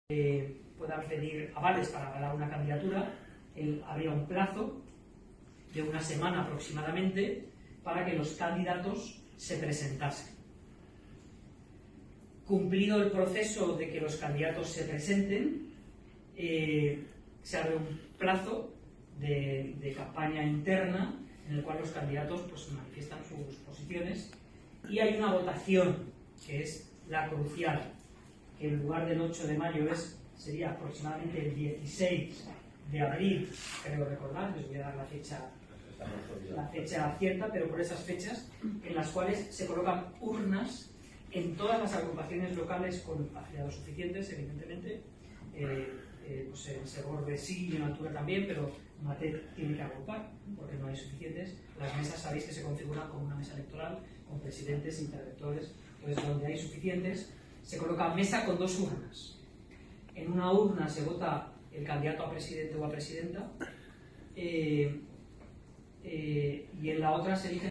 puedan pedir avales para avalar una candidatura, habría un plazo de una semana aproximadamente para que los candidatos se presentasen. Cumplido el proceso de que los candidatos se presenten, se abre un plazo de campaña interna en el cual los candidatos pues, manifiestan sus posiciones y hay una votación que es la crucial, que en lugar del 8 de mayo sería aproximadamente el 16 de abril, creo recordar, les voy a dar la fecha cierta, pero por esas fechas en las cuales se colocan urnas en todas las agrupaciones locales con afiliados suficientes, evidentemente, pues en Segorbe sí y en Altura también, pero Matet tiene que agrupar porque no hay suficientes. Las mesas sabéis que se configuran como una mesa electoral con presidentes, interventores, entonces donde hay suficientes se coloca mesa con dos urnas. En una urna se vota el candidato a presidente o a presidenta y en la otra se elige